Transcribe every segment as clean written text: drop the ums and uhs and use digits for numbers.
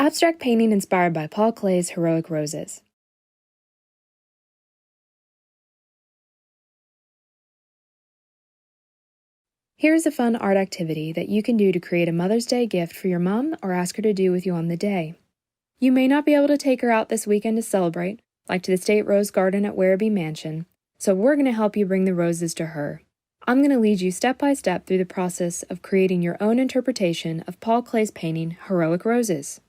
Abstract painting inspired by Paul Klee's Heroic Roses. Here is a fun art activity that you can do to create a Mother's Day gift for your mom or ask her to do with you on the day. You may not be able to take her out this weekend to celebrate, like to the State Rose Garden at Werribee Mansion, so we're going to help you bring the roses to her. I'm going to lead you step by step through the process of creating your own interpretation of Paul Klee's painting, Heroic Roses.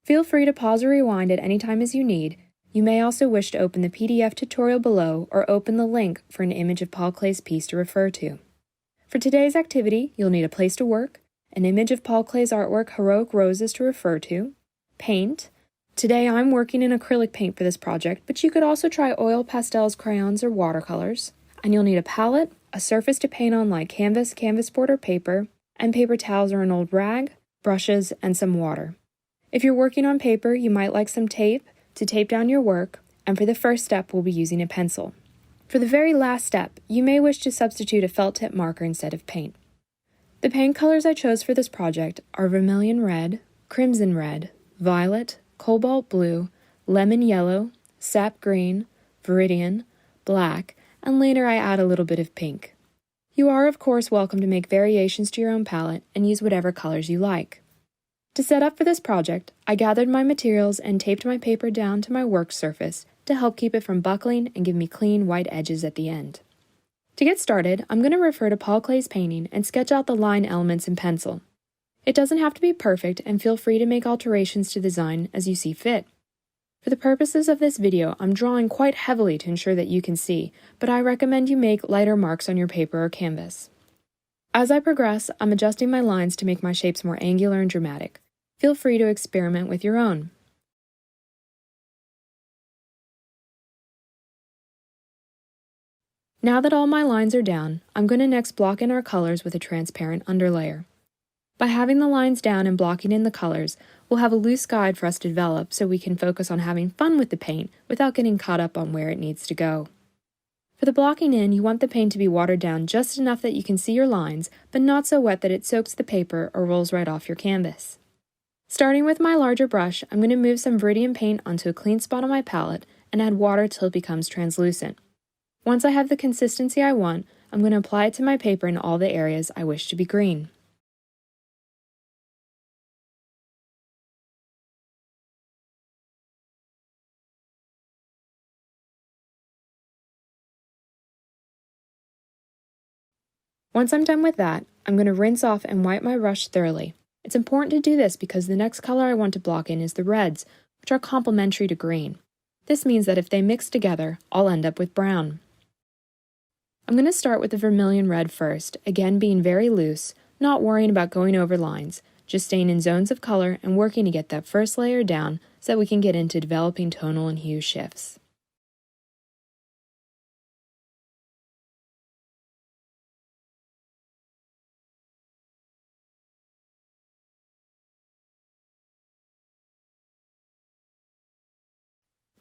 Feel free to pause or rewind at any time as you need. You may also wish to open the PDF tutorial below or open the link for an image of Paul Klee's piece to refer to. For today's activity, you'll need a place to work, an image of Paul Klee's artwork, Heroic Roses, to refer to, paint. Today I'm working in acrylic paint for this project, but you could also try oil, pastels, crayons, or watercolors. And you'll need a palette, a surface to paint on like canvas, canvas board, or paper, and paper towels or an old rag, brushes, and some water. If you're working on paper, you might like some tape to tape down your work, and for the first step, we'll be using a pencil. For the very last step, you may wish to substitute a felt tip marker instead of paint. The paint colors I chose for this project are vermilion red, crimson red, violet, cobalt blue, lemon yellow, sap green, viridian, black, and later I add a little bit of pink. You are, of course, welcome to make variations to your own palette and use whatever colors you like. To set up for this project, I gathered my materials and taped my paper down to my work surface to help keep it from buckling and give me clean white edges at the end. To get started, I'm going to refer to Paul Klee's painting and sketch out the line elements in pencil. It doesn't have to be perfect, and feel free to make alterations to the design as you see fit. For the purposes of this video, I'm drawing quite heavily to ensure that you can see, but I recommend you make lighter marks on your paper or canvas. As I progress, I'm adjusting my lines to make my shapes more angular and dramatic. Feel free to experiment with your own. Now that all my lines are down, I'm going to next block in our colors with a transparent underlayer. By having the lines down and blocking in the colors, we'll have a loose guide for us to develop so we can focus on having fun with the paint without getting caught up on where it needs to go. For the blocking in, you want the paint to be watered down just enough that you can see your lines, but not so wet that it soaks the paper or rolls right off your canvas. Starting with my larger brush, I'm going to move some viridian paint onto a clean spot on my palette and add water till it becomes translucent. Once I have the consistency I want, I'm going to apply it to my paper in all the areas I wish to be green. Once I'm done with that, I'm going to rinse off and wipe my brush thoroughly. It's important to do this because the next color I want to block in is the reds, which are complementary to green. This means that if they mix together, I'll end up with brown. I'm going to start with the vermilion red first, again being very loose, not worrying about going over lines, just staying in zones of color and working to get that first layer down so that we can get into developing tonal and hue shifts.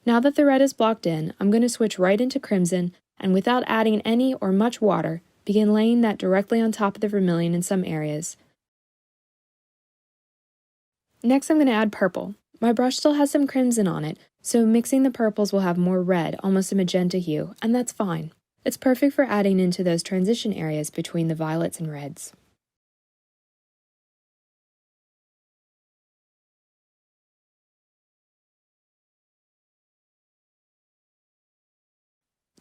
Now that the red is blocked in, I'm going to switch right into crimson and without adding any or much water, begin laying that directly on top of the vermilion in some areas. Next I'm going to add purple. My brush still has some crimson on it, so mixing the purples will have more red, almost a magenta hue, and that's fine. It's perfect for adding into those transition areas between the violets and reds.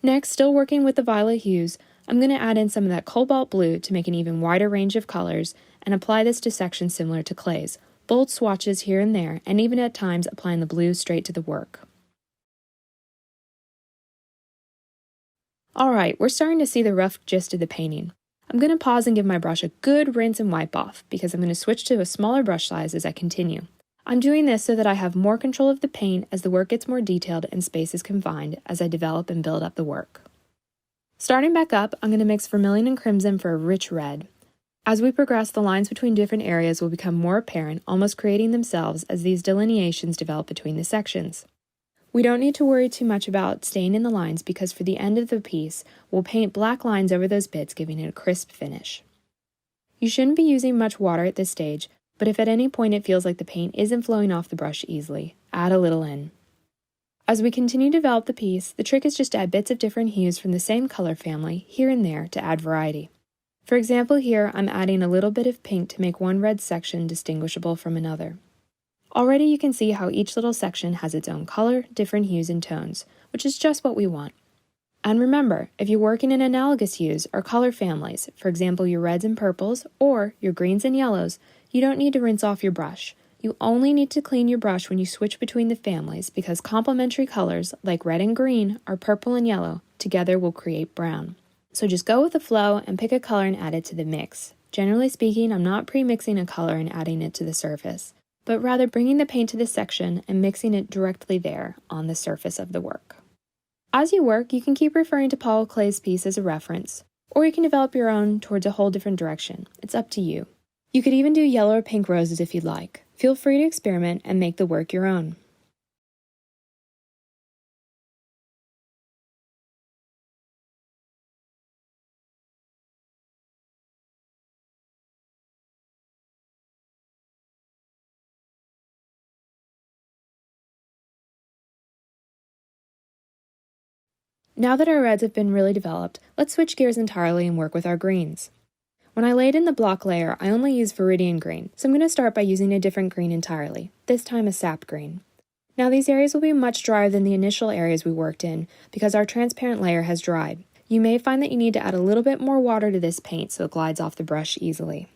Next, still working with the violet hues, I'm going to add in some of that cobalt blue to make an even wider range of colors and apply this to sections similar to Klee's, bold swatches here and there, and even at times applying the blue straight to the work. Alright, we're starting to see the rough gist of the painting. I'm going to pause and give my brush a good rinse and wipe off because I'm going to switch to a smaller brush size as I continue. I'm doing this so that I have more control of the paint as the work gets more detailed and space is confined as I develop and build up the work. Starting back up, I'm going to mix vermilion and crimson for a rich red. As we progress, the lines between different areas will become more apparent, almost creating themselves as these delineations develop between the sections. We don't need to worry too much about staying in the lines because for the end of the piece, we'll paint black lines over those bits, giving it a crisp finish. You shouldn't be using much water at this stage, but if at any point it feels like the paint isn't flowing off the brush easily, add a little in. As we continue to develop the piece, the trick is just to add bits of different hues from the same color family here and there to add variety. For example, here I'm adding a little bit of pink to make one red section distinguishable from another. Already you can see how each little section has its own color, different hues and tones, which is just what we want. And remember, if you're working in analogous hues or color families, for example your reds and purples or your greens and yellows, you don't need to rinse off your brush. You only need to clean your brush when you switch between the families because complementary colors like red and green or purple and yellow together will create brown. So just go with the flow and pick a color and add it to the mix. Generally speaking, I'm not pre-mixing a color and adding it to the surface, but rather bringing the paint to the section and mixing it directly there on the surface of the work. As you work, you can keep referring to Paul Klee's piece as a reference, or you can develop your own towards a whole different direction. It's up to you. You could even do yellow or pink roses if you'd like. Feel free to experiment and make the work your own. Now that our reds have been really developed, let's switch gears entirely and work with our greens. When I laid in the block layer, I only used Viridian green, so I'm going to start by using a different green entirely, this time a sap green. Now these areas will be much drier than the initial areas we worked in because our transparent layer has dried. You may find that you need to add a little bit more water to this paint so it glides off the brush easily.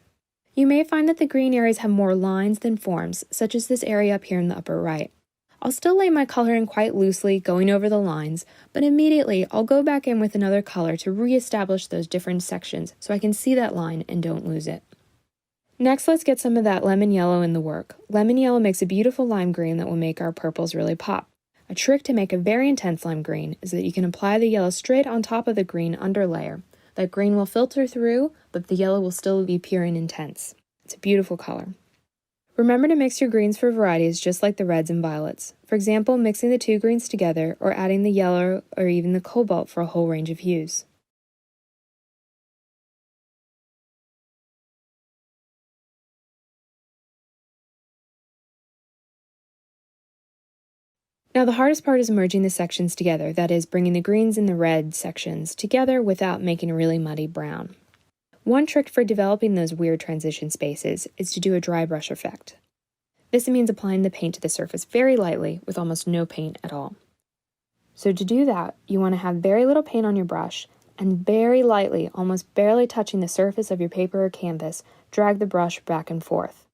You may find that the green areas have more lines than forms, such as this area up here in the upper right. I'll still lay my color in quite loosely, going over the lines, but immediately I'll go back in with another color to re-establish those different sections so I can see that line and don't lose it. Next, let's get some of that lemon yellow in the work. Lemon yellow makes a beautiful lime green that will make our purples really pop. A trick to make a very intense lime green is that you can apply the yellow straight on top of the green underlayer. That green will filter through, but the yellow will still be pure and intense. It's a beautiful color. Remember to mix your greens for varieties just like the reds and violets. For example, mixing the two greens together or adding the yellow or even the cobalt for a whole range of hues. Now the hardest part is merging the sections together, that is, bringing the greens and the red sections together without making a really muddy brown. One trick for developing those weird transition spaces is to do a dry brush effect. This means applying the paint to the surface very lightly with almost no paint at all. So to do that, you want to have very little paint on your brush and very lightly, almost barely touching the surface of your paper or canvas, drag the brush back and forth.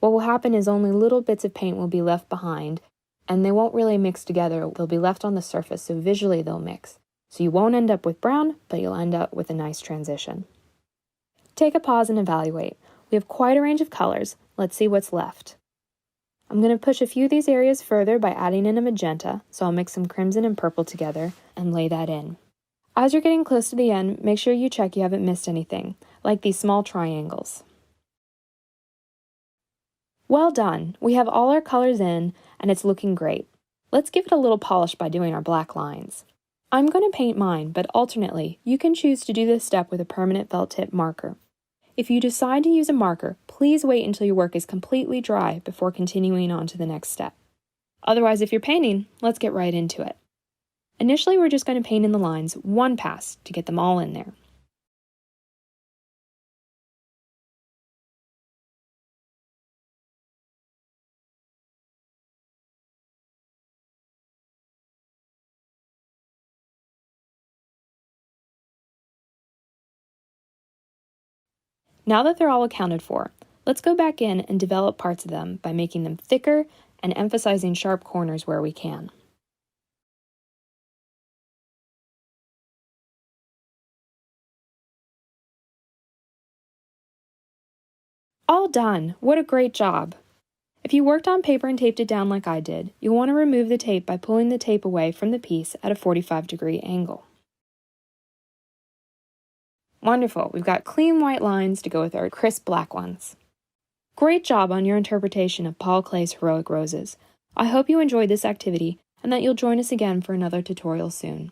What will happen is only little bits of paint will be left behind and they won't really mix together. They'll be left on the surface, so visually they'll mix. So you won't end up with brown, but you'll end up with a nice transition. Take a pause and evaluate. We have quite a range of colors. Let's see what's left. I'm going to push a few of these areas further by adding in a magenta, so I'll mix some crimson and purple together and lay that in. As you're getting close to the end, make sure you check you haven't missed anything, like these small triangles. Well done! We have all our colors in, and it's looking great. Let's give it a little polish by doing our black lines. I'm going to paint mine, but alternately, you can choose to do this step with a permanent felt tip marker. If you decide to use a marker, please wait until your work is completely dry before continuing on to the next step. Otherwise, if you're painting, let's get right into it. Initially, we're just going to paint in the lines one pass to get them all in there. Now that they're all accounted for, let's go back in and develop parts of them by making them thicker and emphasizing sharp corners where we can. All done! What a great job! If you worked on paper and taped it down like I did, you'll want to remove the tape by pulling the tape away from the piece at a 45-degree angle. Wonderful, we've got clean white lines to go with our crisp black ones. Great job on your interpretation of Paul Klee's Heroic Roses. I hope you enjoyed this activity and that you'll join us again for another tutorial soon.